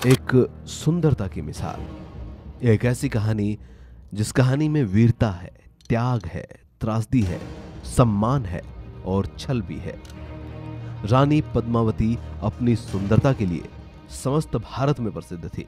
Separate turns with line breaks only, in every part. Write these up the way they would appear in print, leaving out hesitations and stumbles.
एक सुंदरता की मिसाल, एक ऐसी कहानी जिस कहानी में वीरता है, त्याग है, त्रासदी है, सम्मान है और छल भी है। रानी पद्मावती अपनी सुंदरता के लिए समस्त भारत में प्रसिद्ध थी।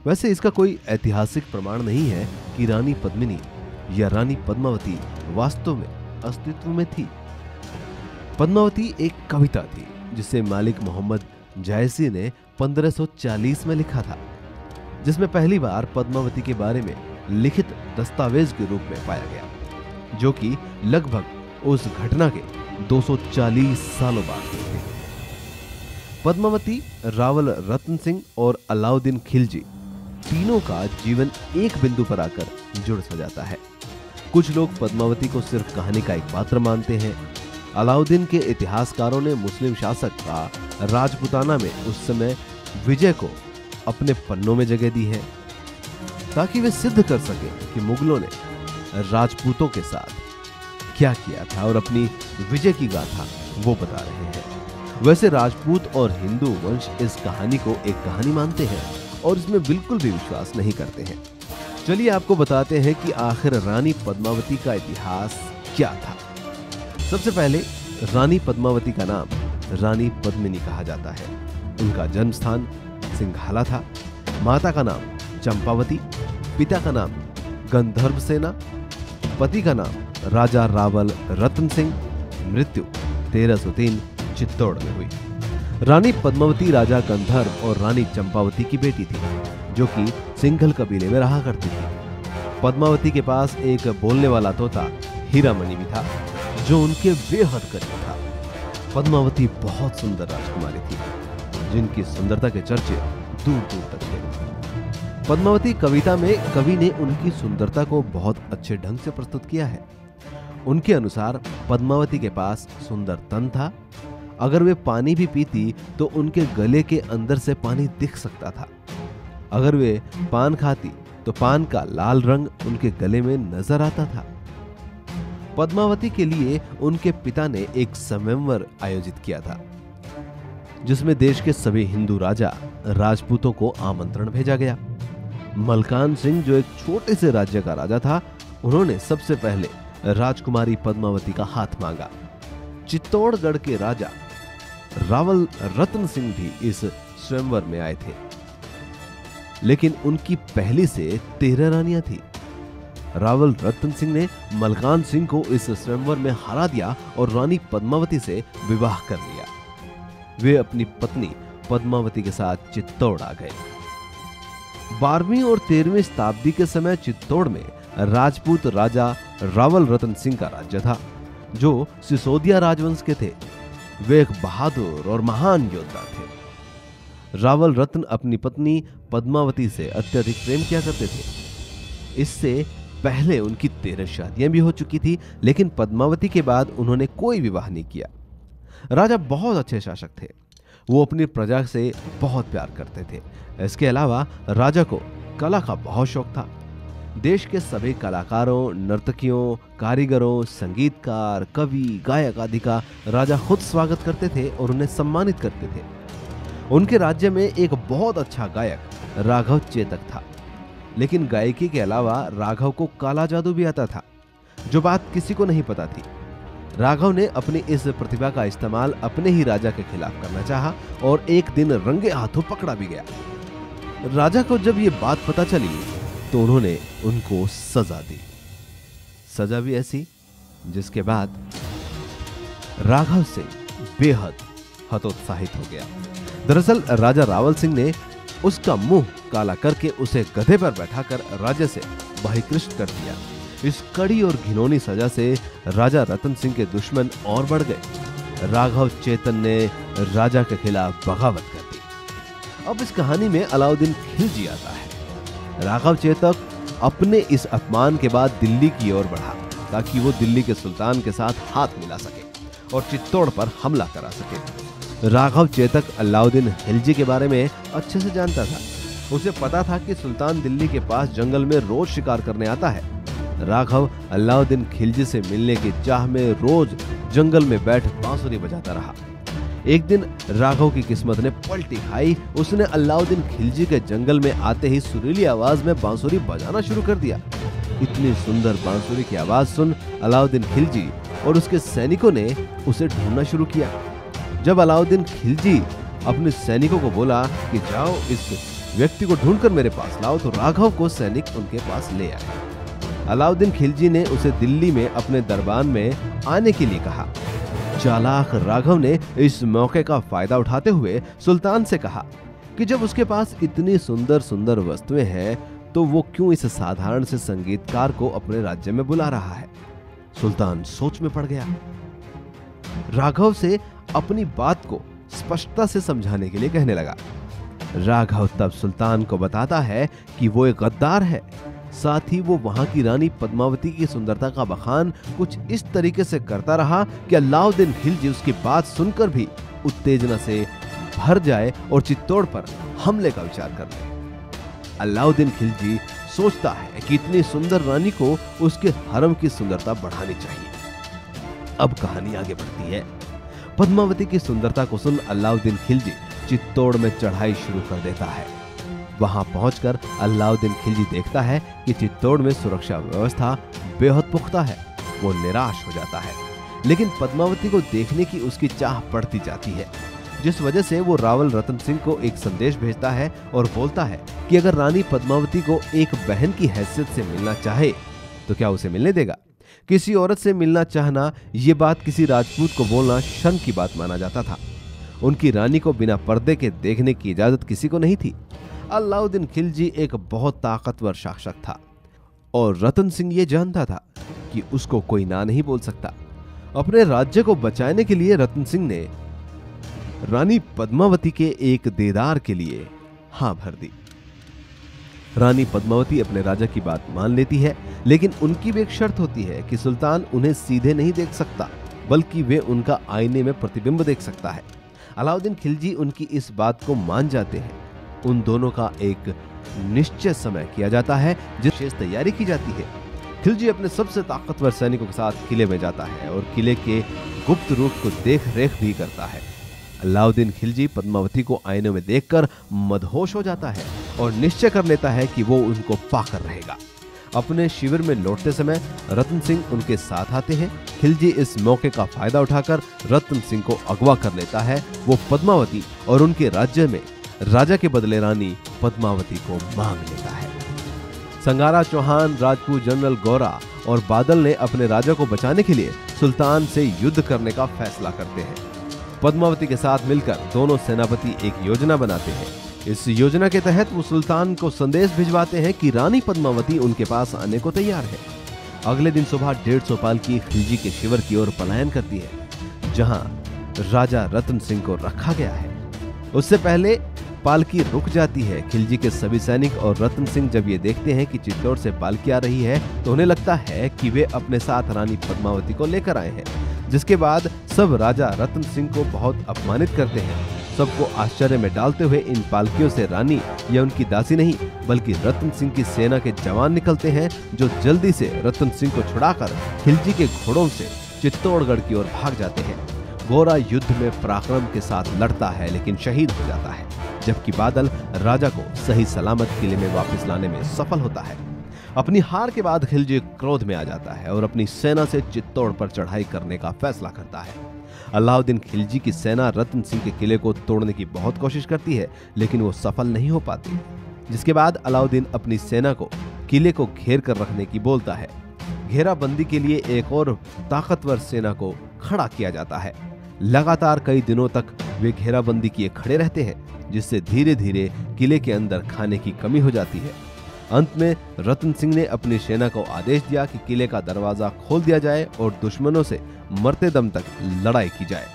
वैसे इसका कोई ऐतिहासिक प्रमाण नहीं है कि रानी पद्मिनी या रानी पद्मावती वास्तव में अस्तित्व में थी। पद्मावती एक कविता थी जिसे मालिक मोहम्मद जायसी ने 1540 में लिखा था, जिसमें पहली बार पद्मावती के बारे में लिखित दस्तावेज के रूप में पाया गया, जो कि लगभग उस घटना के 240 सालों बाद हुई थी। पद्मावती, रावल रतन सिंह और अलाउद्दीन खिलजी तीनों का जीवन एक बिंदु पर आकर जुड़ सा जाता है। कुछ लोग पद्मावती को सिर्फ कहानी का एक पात्र मानते हैं। अलाउद्दीन के इतिहासकारों ने मुस्लिम शासक का राजपूताना में उस समय विजय को अपने पन्नों में जगह दी है, ताकि वे सिद्ध कर सके कि मुगलों ने राजपूतों के साथ क्या किया था और अपनी विजय की गाथा वो बता रहे हैं। वैसे राजपूत और हिंदू वंश इस कहानी को एक कहानी मानते हैं और इसमें बिल्कुल भी विश्वास नहीं करते हैं। चलिए आपको बताते हैं कि आखिर रानी पद्मावती का इतिहास क्या था। सबसे पहले रानी पद्मावती का नाम रानी पद्मिनी कहा जाता है। उनका जन्म स्थान सिंघाला था। माता का नाम चंपावती, पिता का नाम गंधर्व सेना, पति का नाम राजा रावल रतन सिंह। मृत्यु 1303 चित्तौड़ में हुई। रानी पद्मावती राजा गंधर्व और रानी चंपावती की बेटी थी, जो कि सिंघल कबीले में रहा करती थी। पद्मावती के पास एक बोलने वाला तोता हीरामणि भी था, जो उनके बेहद करीब था। पद्मावती बहुत सुंदर राजकुमारी थी, जिनकी सुंदरता के चर्चे दूर दूर तक थे। पद्मावती कविता में कवि ने उनकी सुंदरता को बहुत अच्छे ढंग से प्रस्तुत किया है। उनके अनुसार पद्मावती के पास सुंदर तन था। अगर वे पानी भी पीती तो उनके गले के अंदर से पानी दिख सकता था। अगर वे पान खाती तो पान का लाल रंग उनके गले में नजर आता था। पद्मावती के लिए उनके पिता ने एक स्वयंवर आयोजित किया था, जिसमें देश के सभी हिंदू राजा राजपूतों को आमंत्रण भेजा गया। मलकान सिंह, जो एक छोटे से राज्य का राजा था, उन्होंने सबसे पहले राजकुमारी पद्मावती का हाथ मांगा। चित्तौड़गढ़ के राजा रावल रतन सिंह भी इस स्वयंवर में आए थे, लेकिन उनकी पहली से 13 रानियां थी। रावल रतन सिंह ने मलकान सिंह को इस स्वयंवर में हरा दिया और रानी पद्मावती से विवाह कर लिया। वे अपनी पत्नी पद्मावती के साथ चित्तौड़ आ गए। 12वीं और 13वीं शताब्दी के समय चित्तौड़ में राजपूत राजा रावल रतन सिंह का राज्य था, जो सिसोदिया राजवंश के थे। वे एक बहादुर और महान योद्धा थे। रावल रतन अपनी पत्नी पद्मावती से अत्यधिक प्रेम किया करते थे। इससे पहले उनकी 13 शादियां भी हो चुकी थी, लेकिन पद्मावती के बाद उन्होंने कोई विवाह नहीं किया। राजा बहुत अच्छे शासक थे। वो अपनी प्रजा से बहुत प्यार करते थे। इसके अलावा राजा को कला का बहुत शौक था। देश के सभी कलाकारों, नर्तकियों, कारीगरों, संगीतकार, कवि, गायक आदि का राजा खुद स्वागत करते थे और उन्हें सम्मानित करते थे। उनके राज्य में एक बहुत अच्छा गायक राघव चेतक था, लेकिन गायकी के अलावा राघव को काला जादू भी आता था, जो बात किसी को नहीं पता थी। राघव ने अपनी इस प्रतिभा का इस्तेमाल अपने ही राजा के खिलाफ करना चाहा और एक दिन रंगे हाथों पकड़ा भी गया। राजा को जब ये बात पता चली तो उन्होंने उनको सजा दी। सजा भी ऐसी जिसके बाद राघव सिंह बेहद हतोत्साहित हो गया। दरअसल राजा रावल सिंह ने उसका मुंह काला करके उसे गधे पर बैठाकर राज्य से बहिष्कृत कर दिया। इस कड़ी और घिनौनी सजा से राजा रतन सिंह के दुश्मन और बढ़ गए। राघव चेतन ने राजा के खिलाफ बगावत कर दी। अब इस कहानी में अलाउद्दीन खिलजी आता है। राघव चेतक अपने इस अपमान के बाद दिल्ली की ओर बढ़ा, ताकि वो दिल्ली के सुल्तान के साथ हाथ मिला सके और चित्तौड़ पर हमला करा सके। राघव चेतक अलाउद्दीन खिलजी के बारे में अच्छे से जानता था। उसे पता था कि सुल्तान दिल्ली के पास जंगल में रोज शिकार करने आता है। राघव अलाउद्दीन खिलजी से मिलने की चाह में रोज जंगल में बैठ बांसुरी बजाता रहा। एक दिन राघव की किस्मत ने पलटी खाई। उसने अलाउद्दीन खिलजी के जंगल में आते ही सुरीली आवाज में बांसुरी बजाना शुरू कर दिया। इतनी सुंदर बांसुरी की आवाज सुन अलाउद्दीन खिलजी और उसके सैनिकों ने उसे ढूंढना शुरू किया। जब अलाउद्दीन खिलजी अपने सैनिकों को बोला कि जाओ इस व्यक्ति को ढूंढकर मेरे पास लाओ, तो राघव को सैनिक उनके पास ले आए। अलाउद्दीन खिलजी ने उसे दिल्ली में अपने दरबार में आने के लिए कहा। चालाक राघव ने इस मौके का फायदा उठाते हुए सुल्तान से कहा कि जब उसके पास इतनी सुंदर सुंदर वस्तुएं हैं तो वो क्यों इस साधारण से संगीतकार को अपने राज्य में बुला रहा है। सुल्तान सोच में पड़ गया। राघव से अपनी बात को स्पष्टता से समझाने के लिए कहने लगा। राघव तब सुल्तान को बताता है कि वो एक गद्दार है। साथ ही वो वहां की रानी पद्मावती की सुंदरता का बखान कुछ इस तरीके से करता रहा कि अलाउद्दीन खिलजी उसकी बात सुनकर भी उत्तेजना से भर जाए और चित्तौड़ पर हमले का विचार कर ले। अलाउद्दीन खिलजी सोचता है कि इतनी सुंदर रानी को उसके हरम की सुंदरता बढ़ानी चाहिए। अब कहानी आगे बढ़ती है। पद्मावती की सुंदरता को सुन अलाउद्दीन खिलजी चित्तौड़ में चढ़ाई शुरू कर देता है। वहां पहुंचकर अलाउद्दीन खिलजी देखता है कि चित्तौड़ में सुरक्षा व्यवस्था बेहद पुख्ता है। वो निराश हो जाता है, लेकिन पद्मावती को देखने की उसकी चाह बढ़ती जाती है, जिस वजह से वो रावल रतन सिंह को एक संदेश भेजता है और बोलता है कि अगर रानी पद्मावती को एक बहन की हैसियत से मिलना चाहे तो क्या उसे मिलने देगा। किसी औरत से मिलना चाहना, ये बात किसी राजपूत को बोलना शर्म की बात माना जाता था। उनकी रानी को बिना पर्दे के देखने की इजाजत किसी को नहीं थी। अलाउद्दीन खिलजी एक बहुत ताकतवर शासक था और रतन सिंह ये जानता था कि उसको कोई ना नहीं बोल सकता। अपने राज्य को बचाने के लिए रतन सिंह ने रानी पद्मावती के एक दीदार के लिए हां भर दी। रानी पद्मावती अपने राजा की बात मान लेती है, लेकिन उनकी भी एक शर्त होती है कि सुल्तान उन्हें सीधे नहीं देख सकता, बल्कि वे उनका आईने में प्रतिबिंब देख सकता है। अलाउद्दीन खिलजी उनकी इस बात को मान जाते हैं। उन दोनों का एक निश्चित समय किया जाता है, जिस विशेष तैयारी की जाती है। खिलजी अपने सबसे ताकतवर सैनिकों के साथ किले में जाता है और किले के गुप्त रूप को देख रेख भी करता है। अलाउद्दीन खिलजी पद्मावती को आईने में देखकर मदहोश हो जाता है और निश्चय कर लेता है कि वो उनको पाकर रहेगा। अपने शिविर में लौटते समय रतन सिंह उनके साथ आते हैं। खिलजी इस मौके का फायदा उठाकर रतन सिंह को अगवा कर लेता है। वो पद्मावती और उनके राज्य में राजा के बदले रानी पद्मावती को मांग लेता है। संगारा चौहान, राजपूत जनरल गौरा और बादल ने अपने राजा को बचाने के लिए सुल्तान से युद्ध करने का फैसला करते हैं। पद्मावती के साथ मिलकर दोनों सेनापति एक योजना बनाते हैं। इस योजना के तहत वो सुल्तान को संदेश भिजवाते हैं कि रानी पद्मावती उनके पास आने को तैयार है। अगले दिन सुबह 150 पालकी खिलजी के शिविर की ओर पलायन करती है, जहां राजा रतन सिंह को रखा गया है। उससे पहले पालकी रुक जाती है। खिलजी के सभी सैनिक और रतन सिंह जब ये देखते हैं कि चित्तौड़ से पालकी आ रही है तो उन्हें लगता है कि वे अपने साथ रानी पद्मावती को लेकर आए हैं, जिसके बाद सब राजा रतन सिंह को बहुत अपमानित करते हैं। सबको आश्चर्य में डालते हुए इन पालकियों से रानी या उनकी दासी नहीं, बल्कि रतन सिंह की सेना के जवान निकलते हैं, जो जल्दी से रतन सिंह को छुड़ाकर खिलजी के घोड़ों से चित्तौड़गढ़ की ओर भाग जाते हैं। गौरा युद्ध में पराक्रम के साथ लड़ता है, लेकिन शहीद हो जाता है, जबकि बादल राजा को सही सलामत किले में वापस लाने में सफल होता है। अपनी हार के बाद खिलजी क्रोध में आ जाता है और अपनी सेना से चित्तौड़ पर चढ़ाई करने का फैसला करता है। अलाउद्दीन खिलजी की सेना रतन सिंह के किले को तोड़ने की बहुत कोशिश करती है, लेकिन वो सफल नहीं हो पाती, जिसके बाद अलाउद्दीन अपनी सेना को किले को घेर कर रखने की बोलता है। घेराबंदी के लिए एक और ताकतवर सेना को खड़ा किया जाता है। लगातार कई दिनों तक वे घेराबंदी किए खड़े रहते हैं, जिससे धीरे धीरे किले के अंदर खाने की कमी हो जाती है। अंत में रतन सिंह ने अपनी सेना को आदेश दिया कि किले का दरवाजा खोल दिया जाए और दुश्मनों से मरते दम तक लड़ाई की जाए।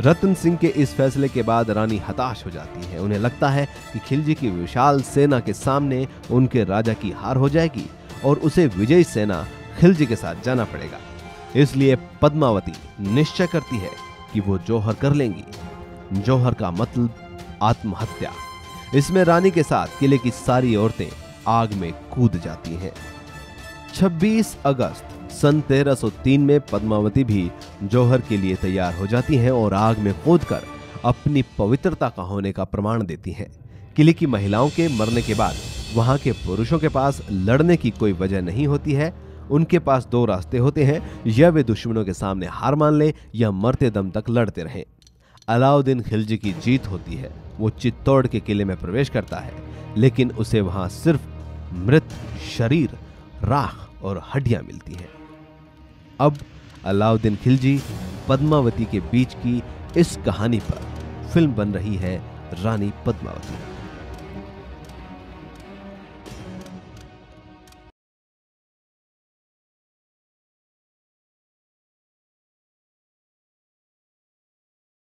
रतन सिंह के इस फैसले के बाद रानी हताश हो जाती है। उन्हें लगता है कि खिलजी की विशाल सेना के सामने उनके राजा की हार हो जाएगी और उसे विजयी सेना खिलजी के साथ जाना पड़ेगा। इसलिए पद्मावती निश्चय करती है कि वो जौहर कर लेंगी। जौहर का मतलब आत्महत्या। इसमें रानी के साथ किले की सारी औरतें आग में कूद जाती हैं। 26 अगस्त सन 1303 में पद्मावती भी जौहर के लिए तैयार हो जाती हैं और आग में कूदकर अपनी पवित्रता का होने का प्रमाण देती हैं। किले की महिलाओं के मरने के बाद वहां के पुरुषों के पास लड़ने की कोई वजह नहीं होती है। उनके पास दो रास्ते होते हैं, या वे दुश्मनों के सामने हार मान ले या मरते दम तक लड़ते रहें। अलाउद्दीन खिलजी की जीत होती है। वो चित्तौड़ के किले में प्रवेश करता है, लेकिन उसे वहां सिर्फ मृत शरीर, राख और हड्डियां मिलती हैं। अब अलाउद्दीन खिलजी पद्मावती के बीच की इस कहानी पर फिल्म बन रही है, रानी पद्मावती।